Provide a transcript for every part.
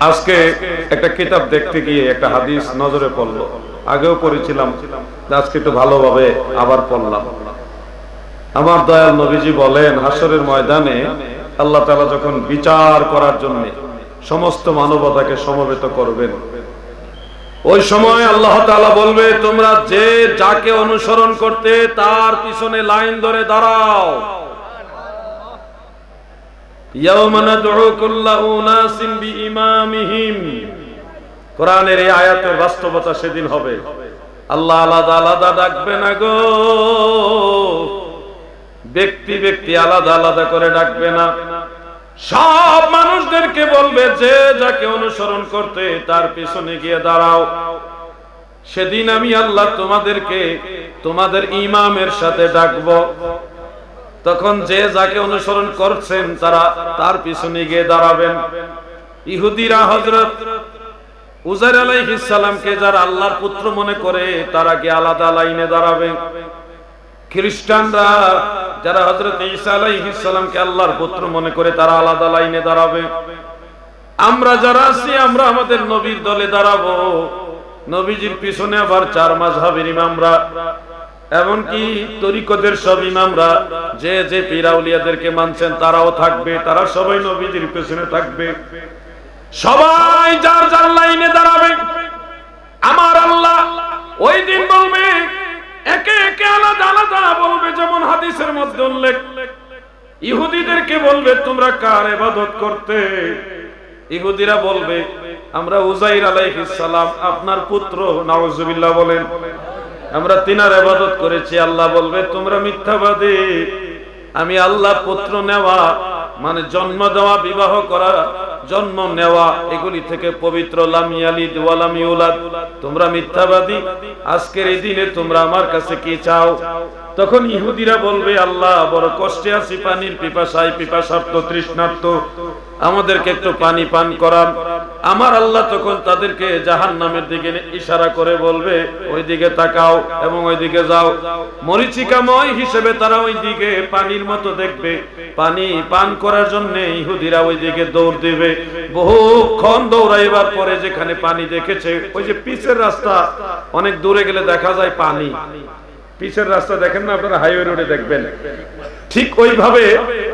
আজকে একটা কিতাব দেখতে গিয়ে একটা হাদিস নজরে পড়লো, আগেও পড়েছিলাম, আজকে একটু ভালোভাবে আবার পড়লাম। আমার দয়াল নবীজি বলেন, হাসরের ময়দানে আল্লাহ তাআলা যখন বিচার করার জন্য সমস্ত মানবতাকে সমবেত করবেন, ওই সময় আল্লাহ তাআলা বলবে, তোমরা যে যাকে অনুসরণ করতে তার পিছনে লাইন ধরে দাঁড়াও। ইয়াওমা নাদউ কুল্লা উনাসিন বিইমামিহিম। কোরআনের এই আয়াতের বাস্তবতা সেদিন হবে। আল্লাহ আলাদা আলাদা ডাকবে না গো, ব্যক্তি ব্যক্তি আলাদা আলাদা করে ডাকবে না, সব মানুষদেরকে বলবে যে যাকে অনুসরণ করতে তার পিছনে গিয়ে দাঁড়াও। সেদিন আমি আল্লাহ তোমাদেরকে তোমাদের ইমামের সাথে ডাকবো। তখন যে যাকে অনুসরণ করছেন তারা তার পিছনে গিয়ে দাঁড়াবেন। ইহুদিরা হযরত উজাইর আলাইহিস সালামকে যারা আল্লাহর পুত্র মনে করে তারা গিয়ে আলাদা লাইনে দাঁড়াবে। খ্রিস্টানরা যারা হযরত ঈসা আলাইহিস সালামকে আল্লাহর পুত্র মনে করে তারা আলাদা লাইনে দাঁড়াবে। আমরা যারা আছি আমরা আমাদের নবীর দলে দাঁড়াবো। নবীজির পিছনে আবার চার মাযহাবের ইমামরা, এমনকি তরিকতের সব ইমামরা, যে যে পীর আউলিয়াদেরকে মানছেন তারাও থাকবে, তারা সবাই নবীজির পিছনে থাকবে। সবাই যার যার লাইনে দাঁড়াবে। আমার আল্লাহ ওই দিন বলবে, একে একে আলাদা আলাদা বলবে। যেমন হাদিসের মধ্যে উল্লেখ, ইহুদিদেরকে বলবে তোমরা কার ইবাদত করতে? ইহুদিরা বলবে আমরা উজাইর আলাইহিস সালাম আপনার পুত্র, নাউজুবিল্লাহ বলেন, আমরা তিনার ইবাদত করেছি। আল্লাহ বলবে তোমরা মিথ্যাবাদী। আমি আল্লাহ পুত্র নেওয়া মানে জন্ম দেওয়া, বিবাহ করা, জন্ম নেওয়া এগুলি থেকে পবিত্র। লাম ইয়ালিদ ওয়া লাম ইউলাদ। তোমরা মিথ্যাবাদী। আজকের এই দিনে তোমরা আমার কাছে কি চাও? তখন ইহুদিরা বলবে আল্লাহ বড় কষ্টে আছি, পানির পিপাসায় পিপাসার্ত তৃষ্ণার্ত, আমাদেরকে একটু পানি পান করান। আমার আল্লাহ তখন তাদেরকে জাহান্নামের দিকে ইশারা করে বলবে ওই দিকে তাকাও এবং ওই দিকে যাও। মরিচিকাময় হিসেবে তারা ওই দিকে পানির মতো দেখবে। পানি পান করার জন্য ইহুদিরা ওই দিকে দৌড় দিবে। বহুক্ষণ দৌড়াইবার পরে যেখানে পানি দেখেছে, ওই যে পিচের রাস্তা, অনেক দূরে গেলে দেখা যায় পানি। পিচের রাস্তা দেখেন না আপনারা, হাইওয়ে রোডে দেখবেন, ঠিক ওইভাবে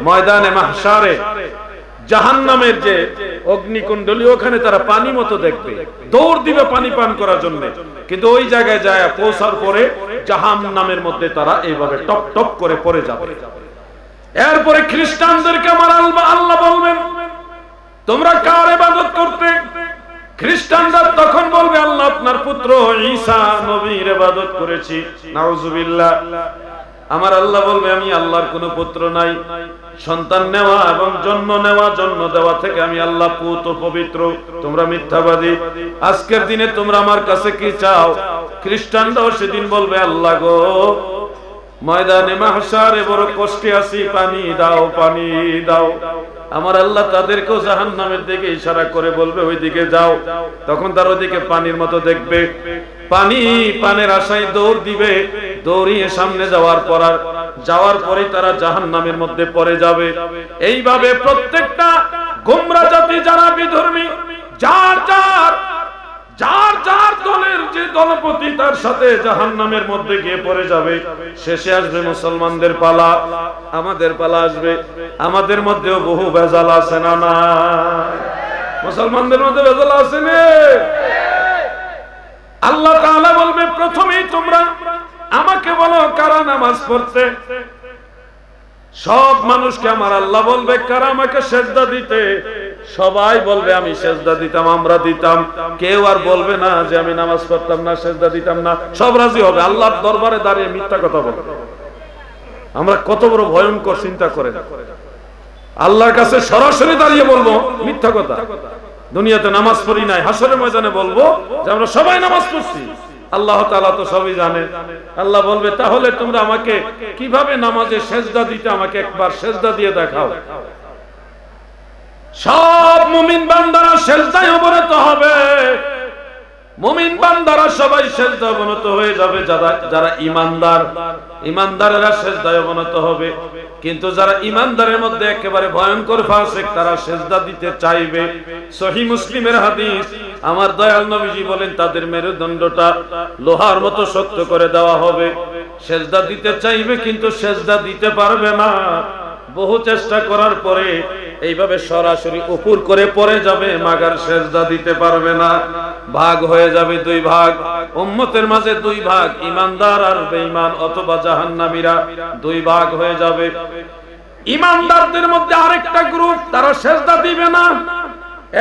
ময়দানে মাহশারে জাহান্নামের যে অগ্নিকুণ্ডলী, ওখানে তারা পানি মতো দেখবে, দৌড় দিবে পানি পান করার জন্য। কিন্তু ওই জায়গায় যায় পৌঁছার পরে জাহান্নামের মধ্যে তারা এইভাবে টপ টপ করে পড়ে যাবে। এরপরে খ্রিস্টানদেরকে আমার আল্লাহ বলবেন তোমরা কার ইবাদত করতে? খ্রিস্টানরা তখন বলবে আল্লাহ আপনার পুত্র ঈসা নবীর ইবাদত করেছি। নাউজুবিল্লাহ। আমার আল্লাহ বলবে আমি আল্লাহর কোনো পুত্র নাই। সন্তান নেওয়া এবং জন্ম নেওয়া, জন্ম দেওয়া থেকে আমি আল্লাহ পুত পবিত্র। তোমরা মিথ্যাবাদী। আজকের দিনে তোমরা আমার কাছে কি চাও? খ্রিস্টানরাও সেদিন বলবে আল্লাহ গো, ময়দানে মাহশারে বড় কষ্টে আছি, পানি দাও, পানি দাও। আমার আল্লাহ তাদেরকেও জাহান্নামের দিকে ইশারা করে বলবে ওই দিকে যাও। তখন তার ওইদিকে পানির মতো দেখবে। পানি পানের আশায় দৌড় দিবে। দৌড়িয়ে সামনে যাওয়ার পরে তারা জাহান্নামের মধ্যে পড়ে যাবে। এইভাবে প্রত্যেকটা গোমরা জাতি যারা বিধর্মী, যার যার দলের যে দলপতি তার সাথে জাহান্নামের মধ্যে গিয়ে পড়ে যাবে। শেষে আসবে মুসলমানদের পালা, আমাদের পালা আসবে। আমাদের মধ্যেও বহু ভেজাল আছে না না? মুসলমানদের মধ্যে ভেজাল আছে না? আল্লাহ তাআলা বলবে প্রথমেই তোমরা আমাকে বলো কারা নামাজ পড়তে। সব মানুষকে আমার আল্লাহ বলবে কারা আমাকে সেজদা দিতে। সবাই বলবে আমি সেজদা দিতাম, আমরা দিতাম। কেউ আর বলবে না যে আমি নামাজ পড়তাম না, সেজদা দিতাম না। সব রাজি হবে। আল্লাহর দরবারে দাঁড়িয়ে মিথ্যা কথা বলবে। আমরা কত বড় ভয়ঙ্কর, চিন্তা করেন। আল্লাহর কাছে সরাসরি দাঁড়িয়ে বলবো মিথ্যা কথা। দুনিয়াতে নামাজ পড়ি নাই, হাসরের ময়দানে বলবো যে আমরা সবাই নামাজ পড়ছি। আল্লাহ তাআলা তো সবই জানে। আল্লাহ বলবে তাহলে তোমরা আমাকে কিভাবে নামাজে সেজদা দিতে, আমাকে একবার সেজদা দিয়ে দেখাও। সব মুমিন বান্দারা সেজদায় অবনত হবে। মুমিন বান্দারা সবাই সিজদায় অবনত হয়ে যাবে, যারা ঈমানদার, ঈমানদারেরা সিজদায় অবনত হবে। কিন্তু যারা ঈমানদারের মধ্যে একেবারে ভয়ঙ্কর ফাসিক, তারা সিজদা দিতে চাইবে। সহিহ মুসলিমের হাদিস, আমার দয়াল নবীজি বলেন তাদের মেরুদণ্ডটা লোহার মতো শক্ত করে দেওয়া হবে। সিজদা দিতে চাইবে কিন্তু সিজদা দিতে পারবে না। বহু চেষ্টা করার পরে এইভাবে সরাসরি উপর করে পড়ে যাবে, মাগার সিজদা দিতে পারবে না। ভাগ হয়ে যাবে দুই ভাগ, উম্মতের মাঝে দুই ভাগ, ঈমানদার আর বেঈমান অথবা জাহান্নামীরা দুই ভাগ হয়ে যাবে। ঈমানদারদের মধ্যে আরেকটা গ্রুপ, তারা সিজদা দিবে না।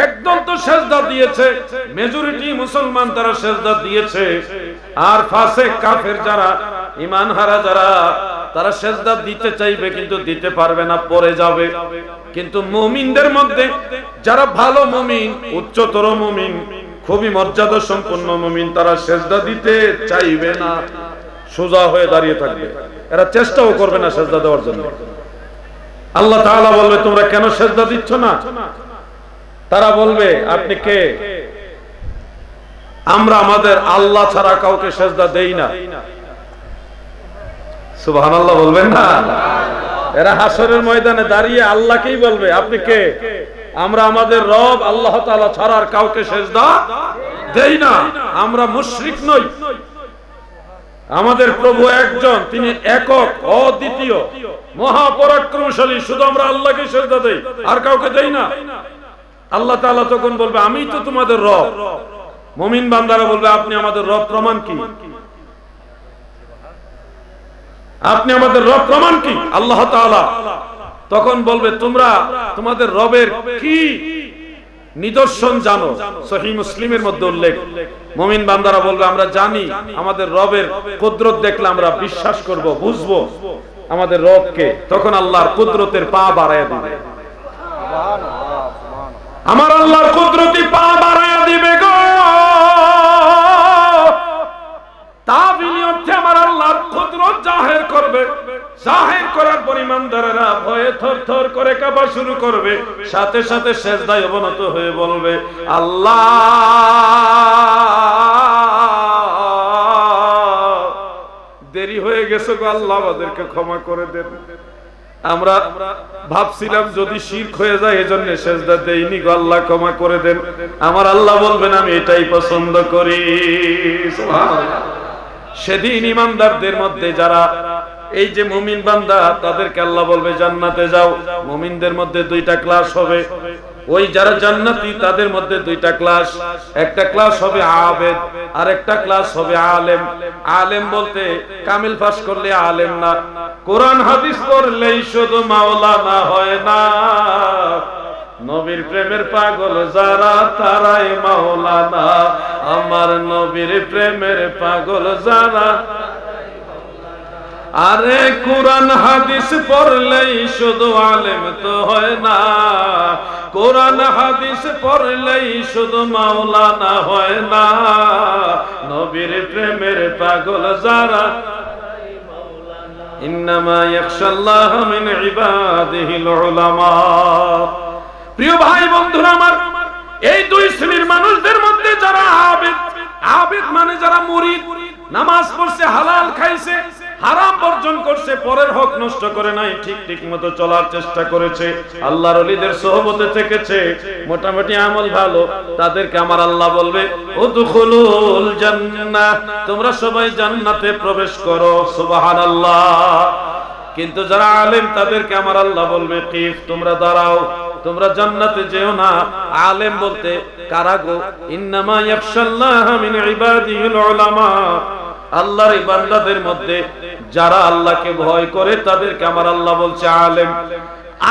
একদল তো সিজদা দিয়েছে, মেজরিটি মুসলমান তারা সিজদা দিয়েছে। আর ফাসিক কাফের যারা, ঈমান হারা যারা, তারা সিজদা দিতে চাইবে কিন্তু দিতে পারবে না, পড়ে যাবে। কিন্তু মুমিনদের মধ্যে যারা ভালো মুমিন, উচ্চতর মুমিন, খুবই মর্যাদা সম্পন্ন মুমিন, তারা সিজদা দিতে চাইবে না, সোজা হয়ে দাঁড়িয়ে থাকবে। এরা চেষ্টাও করবে না সিজদা দেওয়ার জন্য। আল্লাহ তাআলা বলবে তোমরা কেন সিজদা দিচ্ছ না? তারা বলবে আপনি কে? আমরা আমাদের আল্লাহ ছাড়া কাউকে সিজদা দেই না। সুবহানাল্লাহ বলবেন না? এরা হাসরের ময়দানে দাঁড়িয়ে আল্লাহকেই বলবে আপনি কে? আমরা আমাদের রব আল্লাহ তাআলা ছাড়া আর কাউকে সিজদা দেই না। আমরা মুশরিক নই, আমাদের প্রভু একজন, তিনি একক, অদ্বিতীয়, মহাপরাক্রমশালী, শুধু আমরা আল্লাহকে সিজদা দেই, আর কাউকে দেই না। আল্লাহ তাআলা তখন বলবে আমি তো তোমাদের রব। মুমিন বান্দারা বলবে আপনি আমাদের রব, প্রমাণ কি? আপনি আমাদের রব, প্রমাণ কি? আল্লাহ তাআলা তখন বলবে তোমরা তোমাদের রবের কি নিদর্শন জানো? সহিহ মুসলিমের মধ্যে উল্লেখ, মুমিন বান্দারা বলবে আমরা জানি, আমাদের রবের কুদরত দেখলে আমরা বিশ্বাস করব, বুঝবো আমাদের রবকে। তখন আল্লাহর কুদরতের পা বাড়ায়া দিবে, আমার আল্লাহর কুদরতি পা বাড়ায়া দিবে গো। তাবিনী অর্থে আমার আল্লাহর কুদরত জাহির করবে। জাহির করার পরিমাণদারেরা ভয়ে থরথর করে কাঁপা শুরু করবে, সাথে সাথে সিজদায় অবনত হয়ে বলবে আল্লাহ দেরি হয়ে গেছে গো, আল্লাহ আমাদেরকে ক্ষমা করে দেন। আমরা ভাবছিলাম যদি শিরক হয়ে যায় এজন্য সিজদা দেইনি গো, আল্লাহ ক্ষমা করে দেন। আমার আল্লাহ বলবেন আমি এটাই পছন্দ করি। সুবহানাল্লাহ। সেদিন ঈমানদারদের মধ্যে যারা, এই যে মুমিন বান্দা, তাদেরকে আল্লাহ বলবে জান্নাতে যাও। মুমিনদের মধ্যে দুইটা ক্লাস হবে, ওই যারা জান্নাতি তাদের মধ্যে দুইটা ক্লাস। একটা ক্লাস হবে আবেদ, আর একটা ক্লাস হবে আলেম। আলেম বলতে কামিল পাস করলে আলেম না, কোরআন হাদিস পড়লেই শুধু মাওলানা হয় না। নবীর প্রেমের পাগল যারা, তারাই মাওলানা। আমার নবীর প্রেমের পাগল যারা, আরে কোরআন হাদিস পড়লেই শুধু আলেম তো হয় না, কোরআন হাদিস পড়লেই শুধু মাওলানা হয় না। নবীর প্রেমের পাগল যারা, ইন্নামা ইয়াখশাল্লাহ মিন ইবাদিহিল উলামা। প্রিয় ভাই বন্ধুরা আমার, এই দুই শ্রেণীর মানুষদের মধ্যে যারা আবেদ, আবেদ মানে যারা মুরিদ, নামাজ পড়ছে, হালাল খাইছে, হারাম বর্জন করছে, পরের হক নষ্ট করে নাই, ঠিক মতো চলার চেষ্টা করেছে, আল্লাহর ওলিদের সোহবতে থেকেছে, মোটামুটি আমল ভালো, তাদেরকে আমার আল্লাহ বলবে উদখুলুল জান্নাহ, তোমরা সবাই জান্নাতে প্রবেশ করো। সুবহানাল্লাহ। কিন্তু যারা আলেম তাদেরকে আমার আল্লাহ বলবে কিফ, তোমরা দাঁড়াও, তোমরা জান্নাতে যেও না। আলেম বলতে কারা গো? ইন্নামা ইয়াখশাল্লাহ মিন ইবাদিহিল উলামা, আল্লাহর বান্দাদের মধ্যে যারা আল্লাহকে ভয় করে তাদেরকে আমার আল্লাহ বলছে আলেম।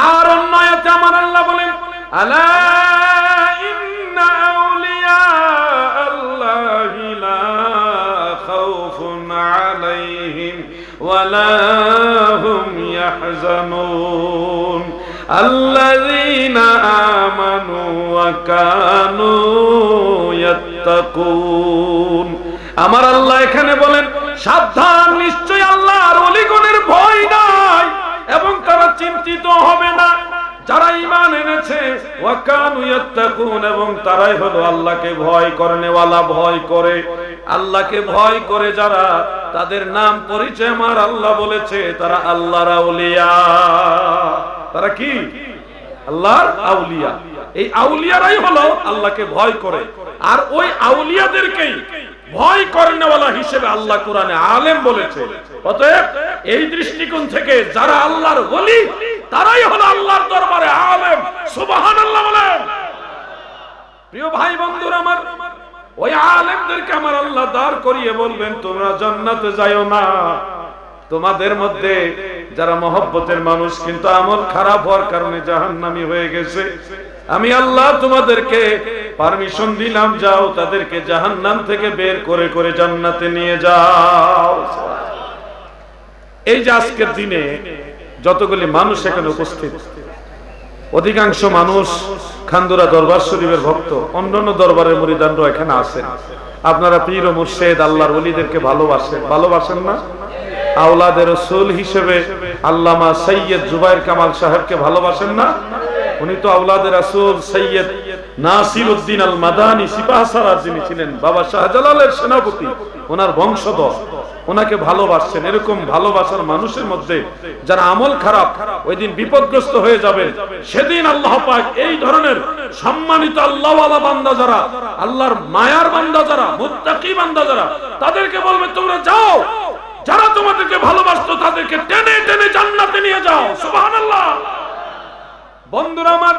আর অন্য আয়াতে আমার আল্লাহ বলেন আলা ইন্না আউলিয়া আল্লাহি লা খাউফুন আলাইহিম ওয়ালা হুম ইয়াহজানুন আল্লাযীনা আমানু ওয়া কানু ইয়াত্তাকুন। আমার আল্লাহ এখানে বলেন সাবধান, নিশ্চয় আল্লাহর ওলিগণের ভয় নাই এবং তারা চিন্তিত হবে না। যারা ঈমান এনেছে গেছে ওয়া কানু ইয়াত্তাকুন, এবং তারাই হলো আল্লাহকে ভয় করেনেওয়ালা, ভয় করে আল্লাহকে ভয় করে যারা, তাদের নাম পরিচয় আমার আল্লাহ বলেছে তারা আল্লাহর আউলিয়া। তারা কি? আল্লাহর আউলিয়া। এই আউলিয়ারাই হলো আল্লাহকে ভয় করে, আর ওই আউলিয়াদেরকেই ভয় করেনেওয়ালা হিসেবে আল্লাহ কোরআনে আলেম বলেছে। অতএব এই দৃষ্টিকোণ থেকে যারা আল্লাহর ওলি তারাই হলো আল্লাহর দরবারে আলেম। সুবহানাল্লাহ বলেন। প্রিয় ভাই বন্ধুরা আমার, ওই আলেমদেরকে আমার আল্লাহ দাঁড় করিয়ে বলবেন তোমরা জান্নাতে যাইও না, তোমাদের মধ্যে যারা মহব্বতের মানুষ কিন্তু আমল খারাপ হওয়ার কারণে জাহান্নামী হয়ে গেছে, আমি আল্লাহ তোমাদেরকে পারমিশন দিলাম, যাও তাদেরকে জাহান্নাম থেকে বের করে করে জান্নাতে নিয়ে যাও। এই যে আজকের দিনে যতগুলি মানুষ এখানে উপস্থিত, অধিকাংশ মানুষ খান্দুরা দরবার শরীফের ভক্ত, অন্যান্য দরবারের মুরিদানরা এখানে আছেন। আপনারা পীর ও মুর্শিদ আল্লাহর ওলিদেরকে ভালোবাসেন, ভালোবাসেন না? আওলাদের রাসূল হিসেবে আল্লামা সৈয়দ জুবায়ের কামাল সাহেবকে ভালোবাসেন না? উনি তো আওলাদের রাসূল সৈয়দ নাসিরউদ্দিন আল মাদানী সিপাহসালার যিনি ছিলেন, বাবা শাহজালালের সেনাপতি, ওনার বংশধর, ওনাকে ভালোবাসছেন। এরকম ভালোবাসার মানুষের মধ্যে যারা আমল খারাপ, ওই দিন বিপদগ্রস্ত হয়ে যাবে, সেদিন আল্লাহ পাক এই ধরনের সম্মানিত আল্লাহওয়ালা বান্দা যারা, আল্লাহর মায়ার বান্দা যারা, মুত্তাকি বান্দা যারা, তাদেরকে বলবে তোমরা যাও, যারা তোমাদেরকে ভালোবাসতো তাদেরকে টেনে টেনে জান্নাতে নিয়ে যাও। সুবহানাল্লাহ। বন্ধুরা আমার,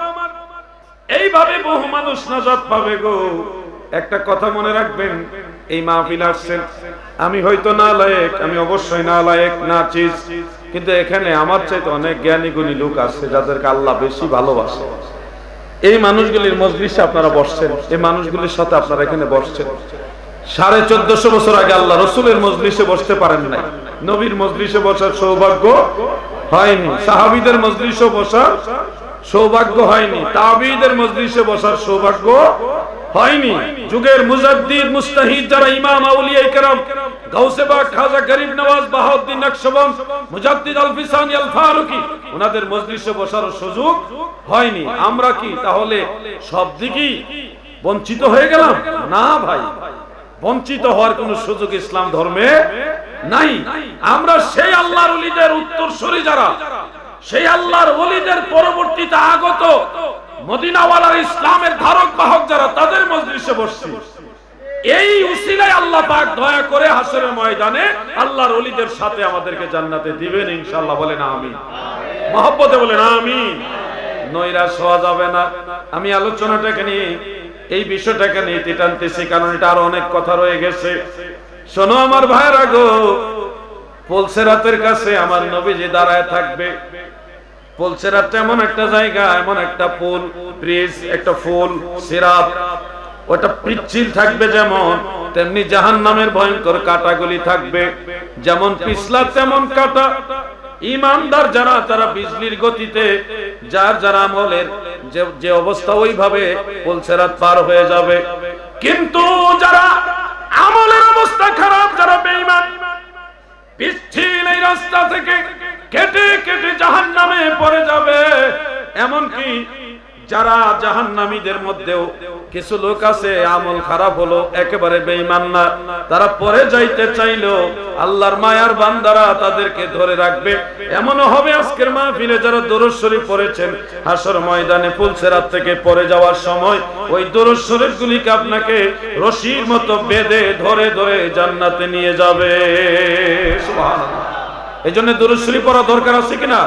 এইভাবে বহু মানুষ নাজাত পাবে গো। একটা কথা মনে রাখবেন, এই মাহফিল আসছেন, আমি হয়তো নালায়েক, আমি অবশ্যই নালায়েক নাচিস, কিন্তু এখানে আমার চাইতে অনেক জ্ঞানী গুণী লোক আছে যাদেরকে আল্লাহ বেশি ভালোবাসে। এই মানুষগুলির মজলিসে আপনারা বসছেন, এই মানুষগুলির সাথে আপনারা এখানে বসছেন। 1450 বছর আগে আল্লাহ রসুলের মজলিসে বসতে পারেন নাই, নবীর মজলিসে বসার সৌভাগ্য হয়নি, সাহাবীদের মজলিসে বসার সৌভাগ্য হয়নি, তাবিঈদের মজলিসে বসার সৌভাগ্য হয়নি। যুগের মুজাদ্দিদ মুস্তাহিদ যারা ইমাম আউলিয়া কেরাম, গাউসে পাক খাজা গরিব নওয়াজ বাহাউদ্দিন নকশবন্দ, মুজাদ্দিদ আল ফিসানি আল ফারুকি, ওনাদের মজলিসে বসার সুযোগ হয়নি। আমরা কি তাহলে সব দিকেই বঞ্চিত হয়ে গেলাম? না ভাই, বঞ্চিত হওয়ার কোন সুযোগ ইসলাম ধর্মে নাই। আমরা সেই আল্লাহর ওলিদের উত্তরসূরি যারা, সেই আল্লাহর ওলিদের পরবর্তীতে আগত মদিনাওয়ালার ইসলামের ধারক বাহক যারা, তাদের মজলিসে বসছি। এই উসিলায় আল্লাহ পাক দয়া করে হাসরের ময়দানে আল্লাহর ওলিদের সাথে আমাদেরকে জান্নাতে দিবেন ইনশাআল্লাহ। বলেন আমিন, মহব্বতে বলেন আমিন। নৈরাশ হওয়া যাবে না। আমি আলোচনাটাকে নিয়ে, এই বিষয়টাকে নিয়ে টানতেছি কারণ এটা আরো অনেক কথা রয়ে গেছে। শোনো আমার ভাইরা গো, পুলসেরাতের কাছে আমার নবীজি দাঁড়ায় থাকবে। পুলসেরাত এমন একটা জায়গা, এমন একটা পুল, ব্রিজ, একটা ফুল সিরাত, ওটা পিচ্ছিল থাকবে যেমন, তেমনি জাহান্নামের ভয়ঙ্কর কাঁটাগুলি থাকবে, যেমন পিছলা তেমন কাঁটা। ঈমানদার যারা, তারা বিজলির গতিতে যার যার আমলের যে অবস্থা ওইভাবে পুলসেরাত পার হয়ে যাবে। কিন্তু যারা আমলের অবস্থা খারাপ, যারা বেঈমান, পিচ্ছিল এই রাস্তা থেকে কেটে কেটে জাহান্নামে পড়ে যাবে। এমনকি যারা জাহান্নামীদের মধ্যেও কিছু লোক আছে, আমল খারাপ হলো, একেবারে বেঈমান না, তারা পরে যাইতে চাইলেও আল্লাহর মায়ার বান্দারা তাদেরকে ধরে রাখবে। এমনও হবে আজকের মাহফিলে যারা দরুদ শরীফ পড়েছেন, হাসর ময়দানে পুলসেরাত থেকে পড়ে যাওয়ার সময় ওই দরুদ শরীফ গুলিকে আপনাকে রশির মতো বেঁধে ধরে ধরে জান্নাতে নিয়ে যাবে। সুবহানাল্লাহ। এই জন্য দরুদ শরীফ পড়া দরকার আছে কিনা?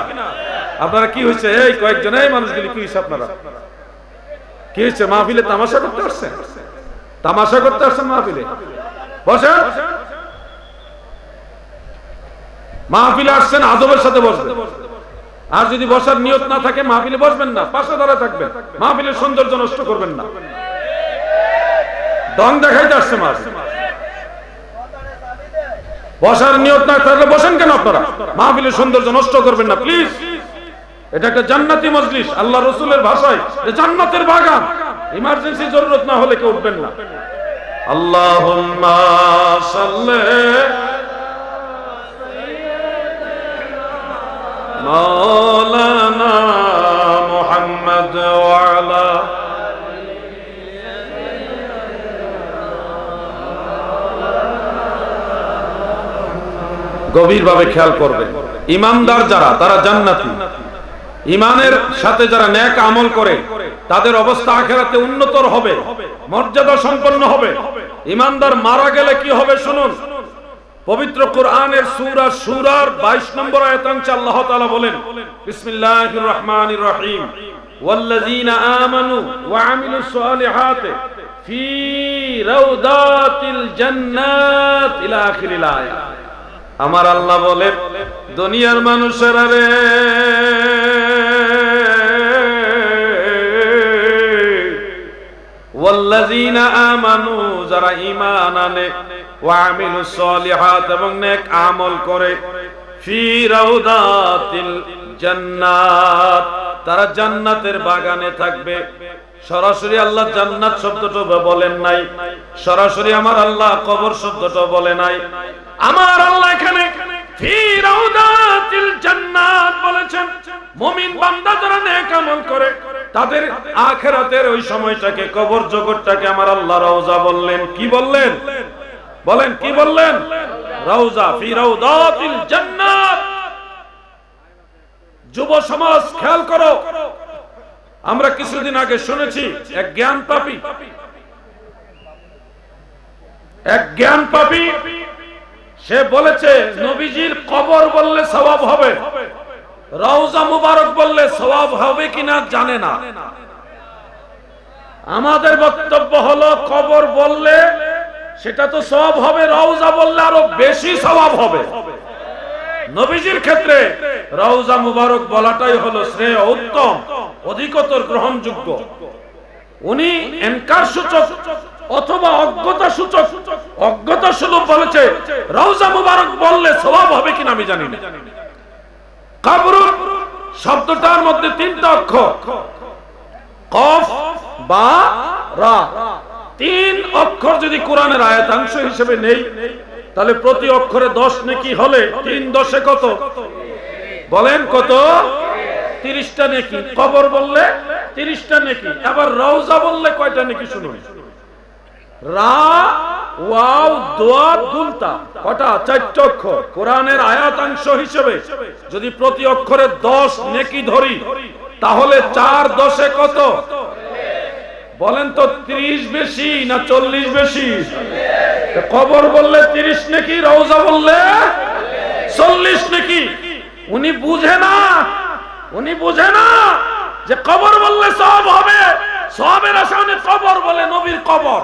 আপনারা কি হয়েছে, এই কয়েকজন এই মানুষগুলি কি হয়েছে? আপনারা কি হয়েছে? মাহফিলে তামাশা করতে আসছেন? তামাশা করতে আসছেন মাহফিলে? বসেন। মাহফিলে আসছেন, আদবের সাথে বসবেন। আর যদি বসার নিয়ত না থাকে মাহফিলে বসবেন না, পাশে দাঁড়ায় থাকবেন। মাহফিলের সৌন্দর্য নষ্ট করবেন না। ডং দেখাইতে আসছে মাহফিল। বসার নিয়ত না থাকলে বসেন কেন আপনারা? মাহফিলের সৌন্দর্য নষ্ট করবেন না প্লিজ। এটা একটা জান্নাতি মজলিস, আল্লাহ রসুলের ভাষায় জান্নাতের বাগান। ইমার্জেন্সি জরুরত না হলে কেউ উঠবেন না। আল্লাহুম্মা সাল্লি মাওলানা মুহাম্মদ মুহাম্মাদ ওয়া আলা গভীরভাবে খেয়াল করবে। ঈমানদার যারা তারা জান্নাতি, ঈমানের সাথে যারা নেক আমল করে তাদের অবস্থা আখিরাতে উন্নতর হবে, মর্যাদা সম্পন্ন হবে। ঈমানদার মারা গেলে কি হবে শুনুন। পবিত্র কোরআনের সূরা সূরার 22 নম্বর আয়াতে আল্লাহ তাআলা বলেন, বিসমিল্লাহির রহমানির রহিম, ওয়াল্লাযীনা আমানু ওয়া আমিলুস সালিহাতি ফি রাউদাতিল জান্নাত ইলা আখিরিল আয়াত। আমার আল্লাহ বলেন, দুনিয়ার মানুষেরা রে, ওয়াল্লাযীনা আমানু যারা ঈমান আনে, ওয়া আমিলুস সালিহাত এবং নেক আমল করে, ফি রাউদাতিল জান্নাত তারা জান্নাতের বাগানে থাকবে। সরাসরি আল্লাহ জান্নাত শব্দটা বলেন নাই, সরাসরি আমার আল্লাহ কবর শব্দটা বলে নাই। আমার আল্লাহ এখানে ফি রাউদাতিল জান্নাত বলেছেন। মুমিন বান্দা যারা নেক আমল করে তাদের আখিরাতের ওই সময়টাকে, কবর জগৎটাকে আমার আল্লাহ রওজা বললেন। কি বললেন? বলেন কি বললেন? রওজা, ফি রাউদাতিল জান্নাত। যুব সমাজ খেয়াল করো, আমরা কিছুদিন আগে শুনেছি এক জ্ঞান পাপী সে বলেছে নবীজির কবর বললে সওয়াব হবে, রওজা মুবারক বললে সওয়াব হবে কিনা জানে না। আমাদের বক্তব্য হলো কবর বললে সেটা তো সওয়াব হবে, রওজা বললে আরো বেশি সওয়াব হবে। নবীজির ক্ষেত্রে রওজা মুবারক বলাটাই হলো শ্রেয়, উত্তম, অধিকতর গ্রহণযোগ্য। উনি ইনকার সূচক অথবা অজ্ঞতা সূচক, অজ্ঞতা সুলভ বলেছে রওজা মুবারক বললে সওয়াব হবে কিনা আমি জানি না। কবর শব্দটার মধ্যে তিনটা অক্ষর, কফ বা রা, তিন অক্ষর যদি কোরআনের আয়াতাংশ হিসেবে নেই তাহলে প্রতি অক্ষরে 10 নেকি হলে 3 10 কত বলেন? কত? 30টা নেকি। কবর বললে 30টা নেকি। আবার রওজা বললে কয়টা নেকি শুনুন। রা ওয়াও দোয়া দুলতা কটা? 4টা অক্ষর। কোরআনের আয়াতাংশ হিসেবে যদি প্রতি অক্ষরে 10 নেকি ধরি তাহলে 4 10 কত বলেন তো? 30 বেশি না 40 বেশি? কবর বললে 30 নেকি, রওজা বললে 40 নেকি। উনি বুঝে না যে কবর বললে সওয়াব হবে, সওয়াবের আশায় কবর বলে নবীর কবর,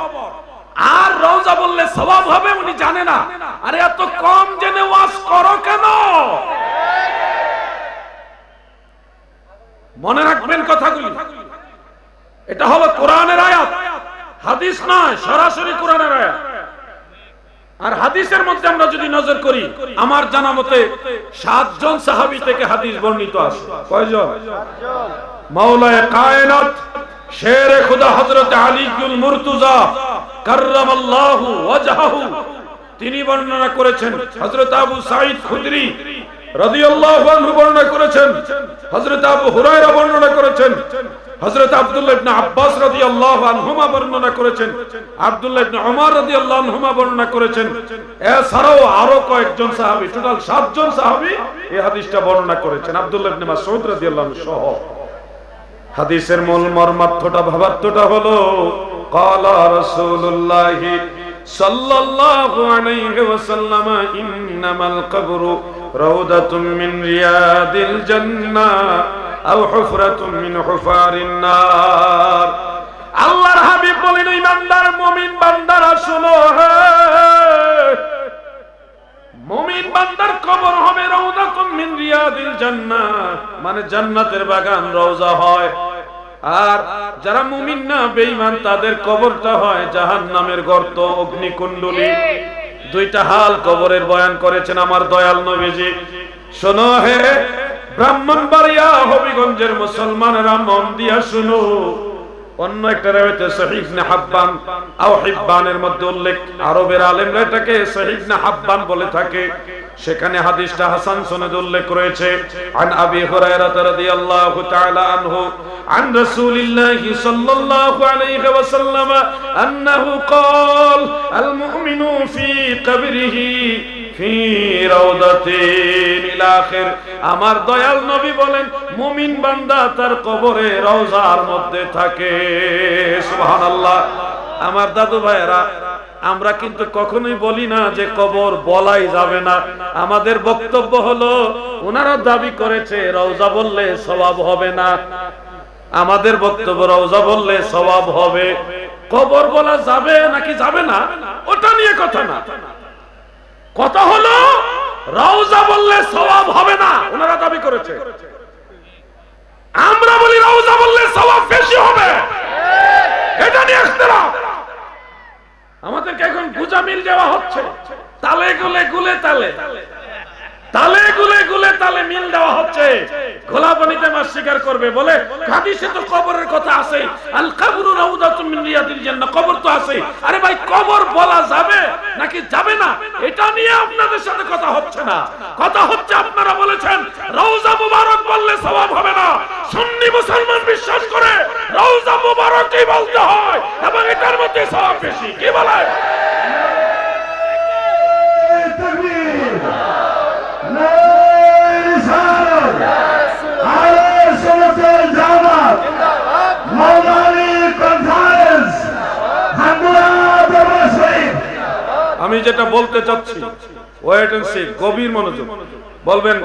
আর রওজা বললে সওয়াব হবে উনি জানে না। আরে এত কম জেনে ওয়াজ করো কেন? মনে রাখবেন কথাগুলি। এটা হলো কোরআনের আয়াত, হাদিস নয়, সরাসরি কোরআনের আয়াত। আর হাদিসের মধ্যে আমরা যদি নজর করি, আমার জানা মতে 7 জন সাহাবী থেকে হাদিস বর্ণিত আছে। কয়জন? মাওলায়ে কায়নাত শেরে খুদা হযরত আলীউল মুরতুজা কাররামাল্লাহু ওয়াজহাহু তিনি বর্ণনা করেছেন। হযরত আবু সাঈদ খুদরি রাদিয়াল্লাহু আনহু বর্ণনা করেছেন, হযরত আবু হুরায়রা বর্ণনা করেছেন, হযরত আব্দুল্লাহ ইবনে আব্বাস রাদিয়াল্লাহু আনহুমা বর্ণনা করেছেন, আব্দুল্লাহ ইবনে ওমর রাদিয়াল্লাহু আনহুমা বর্ণনা করেছেন। এছাড়াও আরো কয়েকজন সাহাবী, টোটাল 7 জন সাহাবী এই হাদিসটা বর্ণনা করেছেন, আব্দুল্লাহ ইবনে মাসউদ রাদিয়াল্লাহু আনহু সহ। হাদিসের মূল মর্মার্থটা, ভাবার্থটা হলো ক্বালা রাসূলুল্লাহ সাল্লাল্লাহু আলাইহি ওয়াসাল্লাম ইন্নামাল কবরু রাউদাতুম মিন রিয়াদিল জান্নাহ আও হুফরাতুম মিন হুফারিন নার। আল্লাহর হাবিব বলেন, ঈমানদার মুমিন বান্দারা শুনো, মুমিন বান্দার কবর হবে রাউদাতুম মিন রিয়াদিল জান্নাহ, মানে জান্নাতের বাগান রওজা হয়। আর যারা মুমিন না, বেঈমান, তাদের কবরটা হয় জাহান্নামের গর্ত, অগ্নিকুণ্ডলী। দুইটা হাল কবরের বয়ান করেছেন আমার দয়াল নবীজি। শোনো হে ব্রাহ্মণবাড়িয়া হবিগঞ্জের মুসলমানেরা, মন দিয়া শুনো। অন্য একটা রাওয়াতে সহিহ ইবনে হাব্বান আও হিব্বানের মধ্যে উল্লেখ, আরবের আলেমরা এটাকে সহিহ ইবনে হাব্বান বলে থাকে। সেখানে হাদিসটা হাসান সনদে উল্লেখ রয়েছে। আন আবি হুরায়রা রাদিয়াল্লাহু তাআলা আনহু আন রাসূলিল্লাহি সাল্লাল্লাহু আলাইহি ওয়াসাল্লাম আন্নাহু ক্বাল আল মুমিনু ফি কবরিহি ফি রাউদাতিন ইলা আখির। আমার দয়াল নবী বলেন মুমিন বান্দা তার কবরে রওজার মধ্যে থাকে। সুবহানাল্লাহ। আমার দাদু ভাইরা, আমরা কিন্তু কখনোই বলি না যে কবর বলাই যাবে না। আমাদের বক্তব্য হলো ওনারা দাবি করেছে রওজা বললে সওয়াব হবে না। আমাদের বক্তব্য রওজা বললে সওয়াব হবে। কবর বলা যাবে নাকি যাবে না ওটা নিয়ে কথা না। কথা হলো রওজা বললে সওয়াব হবে না, ওনারা দাবি করেছে। আমরা বলি রওজা বললে সওয়াব বেশি হবে। এটা নিয়ে ইখতিলাফ। আমাদেরকে এখন গুজা মিল দেওয়া হচ্ছে, তালে গুলে গুলে তালে তালে গুলে গুলে তালে মিল দেওয়া হচ্ছে। খোলা পানিতে মাছ শিকার করবে বলে হাদিসে তো কবরের কথা আছে, আল কবরু রাউদাতুম মিন রিয়াদিল জান্নাহ, কবর তো আছে। আরে ভাই, কবর বলা যাবে নাকি যাবে না এটা নিয়ে আপনাদের সাথে কথা হচ্ছে না। কথা হচ্ছে আপনারা বলেছেন রওজা মুবারক বললে সওয়াব হবে না। সুন্নি মুসলমান বিশ্বাস করে রওজা মুবারকই বলতে হয় এবং এটার মধ্যে সওয়াব বেশি। কি বলে? তাকবীর। আমি যেটা বলতে চাচ্ছি, ওয়েট এন্ড সি, গভীর মনোযোগ বলবেন।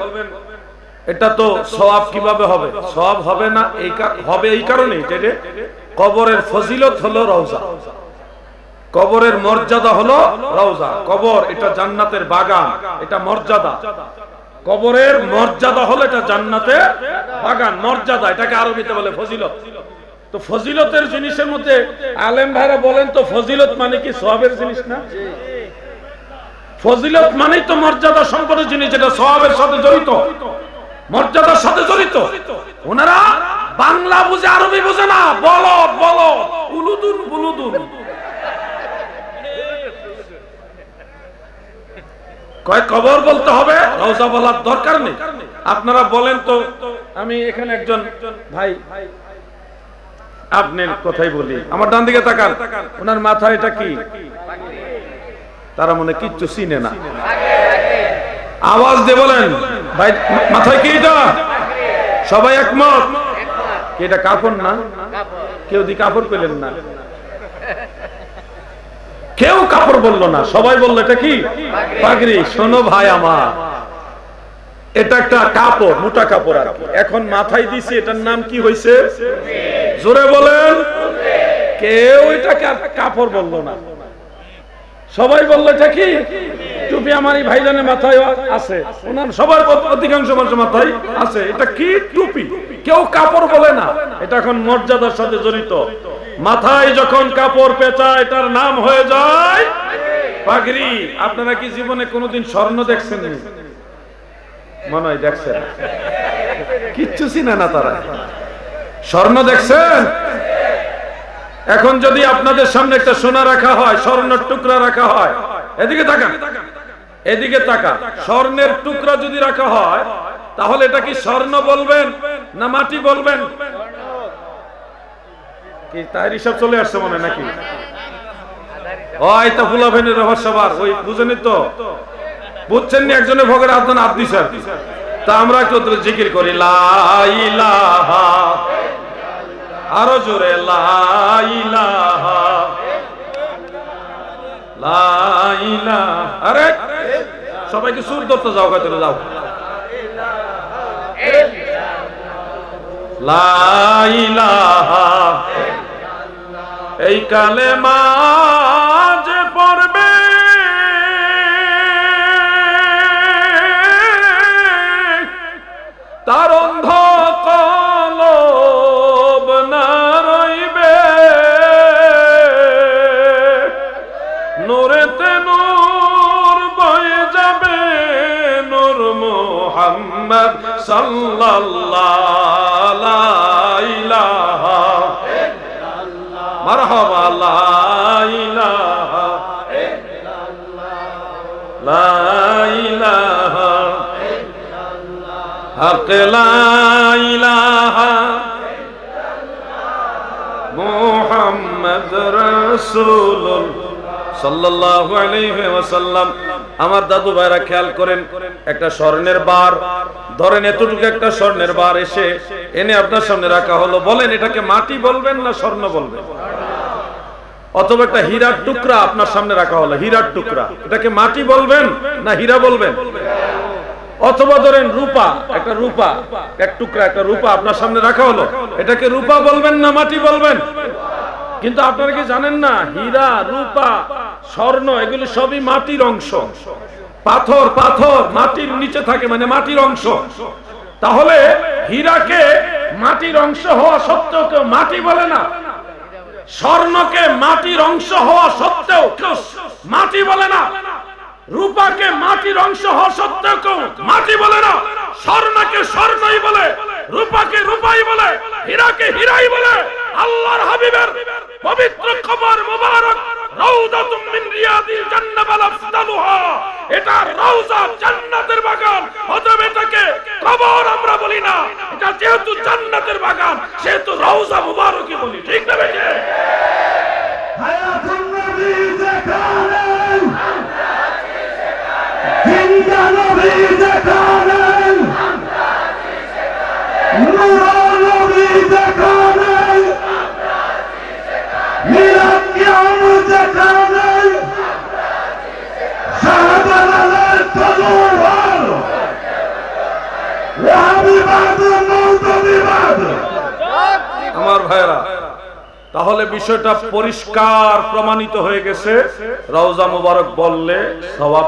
এটা তো সওয়াব কিভাবে হবে? সওয়াব হবে না হবে এই কারণেই যে কবরের ফজিলত হলো রওজা, কবরের মর্যাদা হলো রওজা। কবর এটা জান্নাতের বাগান, এটা মর্যাদা। কবরের মর্যাদা হলো এটা জান্নাতের বাগান, মর্যাদা। এটাকে আরবিতে বলে ফজিলত। তো ফজিলতের জিনিসের মধ্যে আলেম ভাইরা বলেন তো ফজিলত মানে কি সওয়াবের জিনিস না? ফজিলত মানেই তো মর্যাদা সম্পন্ন জিনিস, যেটা সওয়াবের সাথে জড়িত, মর্যাদার সাথে জড়িত। ওনারা বাংলা বুঝে আরবি বুঝে না। বলদ বলদ, উলুদুন বুলুদুন। কয় কবর বলতে হবে, রওজা বলার দরকার নেই। আপনারা বলেন তো। আমি এখানে একজন ভাই, আপনার কথাই বলি, আমার ডান দিকে তাকান, ওনার মাথায় এটা কি? তারা মনে কিচ্ছু চিনে না। আওয়াজ দিয়ে বলেন ভাই, মাথায় কি এটা? সবাই একমত? এটা কাফন না? কেউ দি কাপড় পেলেন না, কেউ কাপড় বললো না, সবাই বললো এটা কি? পাগড়ি। শোনো ভাই আমার, এটা একটা কাপড়, মোটা কাপড় আর কি। এখন মাথায় দিছি, এটার নাম কি হয়েছে? জোরে বলেন। কেউ এটাকে কাপড় বললো না, সবাই বললো এটা কি? টুপি। আমার এই ভাইজানের মাথায় আছে, ওনার সবার অধিকাংশ মানুষের মাথায় আছে। এটা কি? টুপি। কেউ কাপড় বলে না। এটা এখন মর্যাদার সাথে জড়িত। মাথায় যখন কাপড় পেঁচা, এটার নাম হয়ে যায় পাগড়ি। আপনারা কি জীবনে কোনোদিন স্বর্ণ দেখছেন? মনে হয় দেখছেন, কিচ্ছু চিনে না তারা। স্বর্ণ দেখছেন? এখন যদি আপনাদের সামনে একটা সোনা রাখা হয়, স্বর্ণের টুকরা রাখা হয়, এদিকে তাকান, এদিকে তাকান, স্বর্ণের টুকরা যদি রাখা হয়, তাহলে এটা কি স্বর্ণ বলবেন না মাটি বলবেন? কি তার হিসাব চলে আসছে মনে নাকি? ওই তো ফুলাফেনের রহস্যবার, ওই বুঝেনি তো? বুঝছেন নি? একজনের ভগের হাত হাত দিছে আর কি। তা আমরা একটু জিকির করি, লা ইলাহা, আরো জোরে, লা ইলাহা, লা ইলাহা। আরে সবাইকে সুর ধরতে যাও, কত যাও। লা ইলাহা, এই কালেমা যে পড়বে তার অন্ধ কলব না রইবে, নূরেতে নূর বয়ে যাবে, নূর মুহাম্মদ সাল্লাল্লাহু লা ইলাহা ইল্লাল্লাহ, মারহাবা, লা ইলাহা ইল্লাল্লাহ, লা ইলাহা হাতে লা ইলাহা মুহাম্মদ রাসূলুল্লাহ সাল্লাল্লাহু আলাইহি ওয়াসাল্লাম। আমার দাদু ভাইরা খেয়াল করেন, একটা স্বর্ণের বার ধরেন, এতটুকু একটা স্বর্ণের বার এনে আপনার সামনে রাখা হলো, বলেন এটাকে মাটি বলবেন না স্বর্ণ বলবেন? অথবা একটা হীরার টুকরা আপনার সামনে রাখা হলো, হীরার টুকরা, এটাকে মাটি বলবেন না হীরা বলবেন? অথবা ধরেন রূপা, একটা রূপা, এক টুকরা একটা রূপা আপনার সামনে রাখা হলো, এটাকে রূপা বলবেন না মাটি বলবেন? কিন্তু আপনারা কি জানেন না, হীরা, রূপা, স্বর্ণ এগুলি সবই মাটির অংশ। পাথর মাটির নিচে থাকে, মানে মাটির অংশ। তাহলে হীরাকে মাটির অংশ হওয়া সত্ত্বেও কেউ মাটি বলে না, স্বর্ণকে মাটির অংশ হওয়া সত্ত্বেও কেউ মাটি বলে না, রূপাকে মাটির অংশ হওয়া সত্ত্বেও কেউ মাটি বলে না, স্বর্ণকে স্বর্ণই বলে, রূপাকে রূপাই বলে, হীরাকে হীরাই বলে। আল্লাহর হাবিবের পবিত্র কবর মুবারক রাউদাতুম মিন রিয়াদিল জান্নাহ ওয়াল আফদালুহা, এটা রাউজা, জান্নাতের বাগান। অতএব এটাকে কবর আমরা বলি না, এটা যেহেতু জান্নাতের বাগান সেহেতু রাউজা মুবারকই বলি। ঠিক না বেটে? হায়াতুন নবী দেখালেন, জিন্দা নবী দেখালেন, নূর নবী দেখালেন, মিলাদ কিয়াম দেখালেন, শাহজালালের তলোয়ার, ওয়াহাবিবাদ মৌদুদিবাদ। আমার ভাইরা, তাহলে বিষয়টা পরিষ্কার প্রমাণিত হয়ে গেছে, রওজা মুবারক বললে সওয়াব